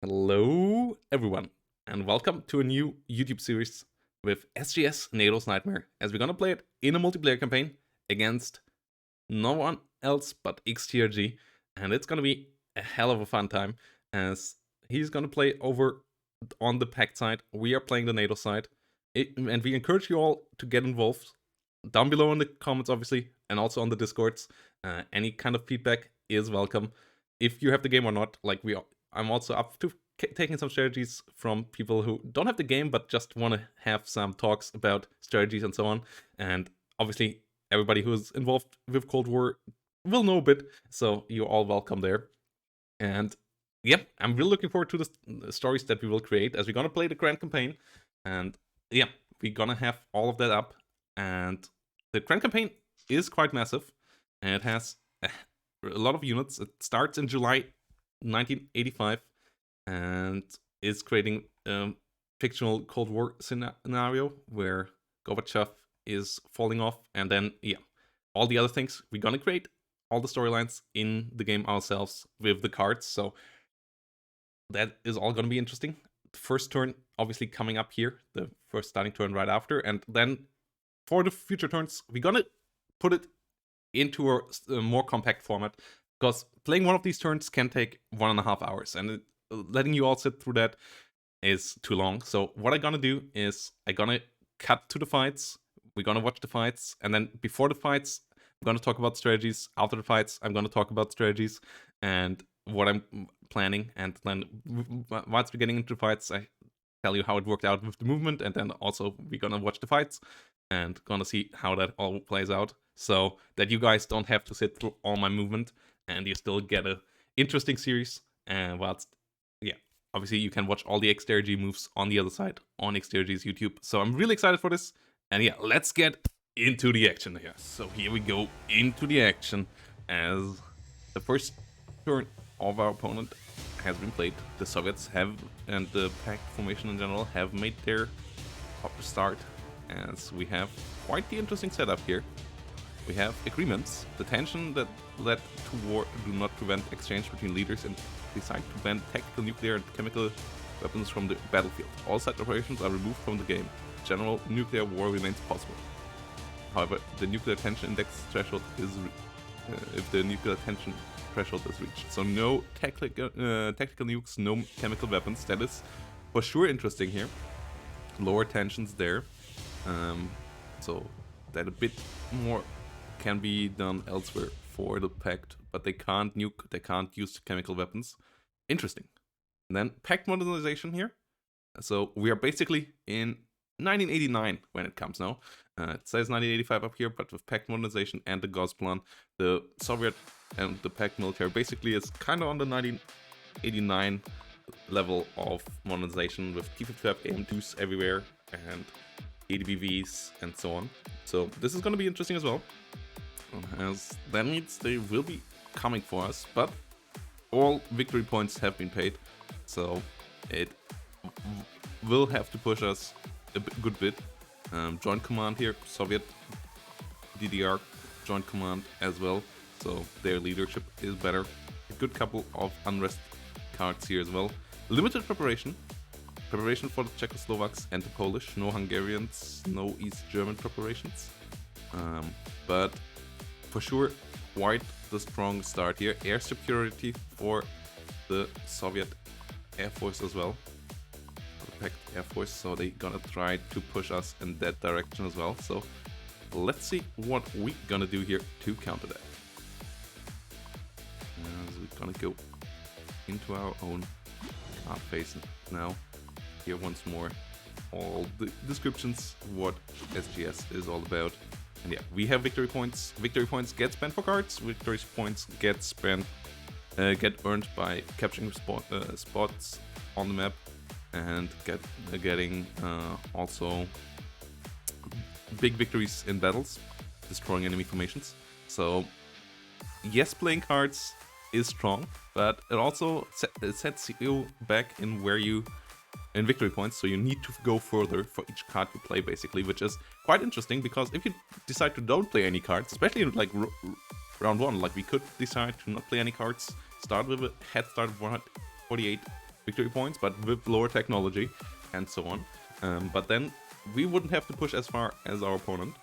Hello, everyone, and welcome to a new YouTube series with SGS NATO's Nightmare, as we're gonna play it in a multiplayer campaign against no one else but XTRG, and it's gonna be a hell of a fun time, as he's gonna play over on the pact side, we are playing the NATO side, and we encourage you all to get involved down below in the comments, obviously, and also on the Discords. Any kind of feedback is welcome. If you have the game or not, I'm also up to taking some strategies from people who don't have the game but just want to have some talks about strategies and so on. And obviously, everybody who's involved with Cold War will know a bit, so you're all welcome there. And yeah, I'm really looking forward to the stories that we will create as we're gonna play the Grand Campaign. And yeah, we're gonna have all of that up. And the Grand Campaign is quite massive, and it has a lot of units. It starts in July 1985 and is creating a fictional Cold War scenario where Gorbachev is falling off, and then all the other things we're gonna create all the storylines in the game ourselves with the cards. So that is all gonna be interesting. The first turn obviously coming up here, the first starting turn right after, and then for the future turns we're gonna put it into a more compact format, because playing one of these turns can take 1.5 hours, and letting you all sit through that is too long. So what I'm gonna do is I'm gonna cut to the fights, we're gonna watch the fights, and then before the fights I'm gonna talk about strategies. After the fights I'm gonna talk about strategies and what I'm planning, and then once we're getting into the fights I tell you how it worked out with the movement, and then also we're gonna watch the fights and gonna see how that all plays out, so that you guys don't have to sit through all my movement and you still get a interesting series. And whilst obviously you can watch all the XTRG moves on the other side on XTRG's YouTube. So I'm really excited for this, and let's get into the action here. So here we go into the action as the first turn of our opponent has been played. The Soviets have, and the pact formation in general, have made their start, as we have quite the interesting setup here. We have agreements. The tension that led to war do not prevent exchange between leaders, and decide to ban tactical nuclear and chemical weapons from the battlefield. All such operations are removed from the game. General nuclear war remains possible. However, the nuclear tension index threshold is if the nuclear tension threshold is reached. So no tactical nukes, no chemical weapons. That is for sure interesting here. Lower tensions there. So that a bit more can be done elsewhere for the pact, but they can't nuke, they can't use chemical weapons. Interesting. And then pact modernization here. So we are basically in 1989 when it comes now. It says 1985 up here, but with pact modernization and the Gosplan, the Soviet and the pact military basically is kind of on the 1989 level of modernization, with T-55 AM2s everywhere and ADBVs and so on. So this is going to be interesting as well, as that means they will be coming for us, but all victory points have been paid, so it will have to push us a good bit. Joint command here, Soviet DDR joint command as well, so their leadership is better. A good couple of unrest cards here as well. Limited preparation for the Czechoslovaks and the Polish. No Hungarians, no East German preparations, but for sure quite the strong start here. Air superiority for the Soviet Air Force as well, the Pact Air Force, so they're gonna try to push us in that direction as well. So let's see what we're gonna do here to counter that. As we're gonna go into our own card phase now. Here once more all the descriptions, what SGS is all about. And we have victory points. Victory points get spent for cards. Victory points get spent, get earned by capturing spots on the map, and getting also big victories in battles, destroying enemy formations. So yes, playing cards is strong, but it also sets you back in victory points, so you need to go further for each card you play, basically, which is quite interesting, because if you decide to don't play any cards, especially in like round 1, like we could decide to not play any cards, start with a head start of 148 victory points, but with lower technology and so on. But then we wouldn't have to push as far as our opponent.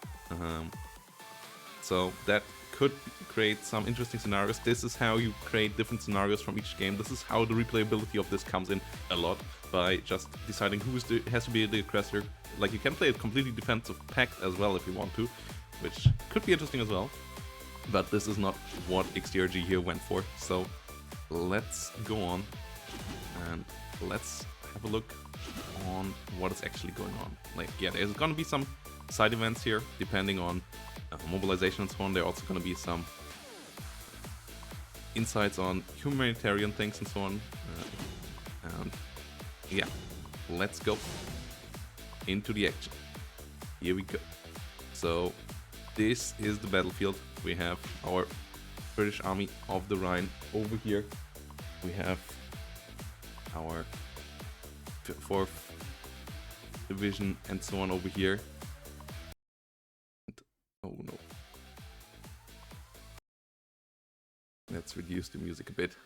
So that could create some interesting scenarios. This is how you create different scenarios from each game. This is how the replayability of this comes in a lot, by just deciding who has to be the aggressor. Like, you can play a completely defensive pact as well if you want to, which could be interesting as well. But this is not what XTRG here went for. So let's go on and let's have a look on what is actually going on. Like, yeah, there's gonna be some side events here depending on mobilization and so on. There are also gonna be some insights on humanitarian things and so on. And yeah, let's go into the action. Here we go. So this is the battlefield. We have our British Army of the Rhine over here. We have our 4th Division and so on over here. Oh no. Let's reduce the music a bit.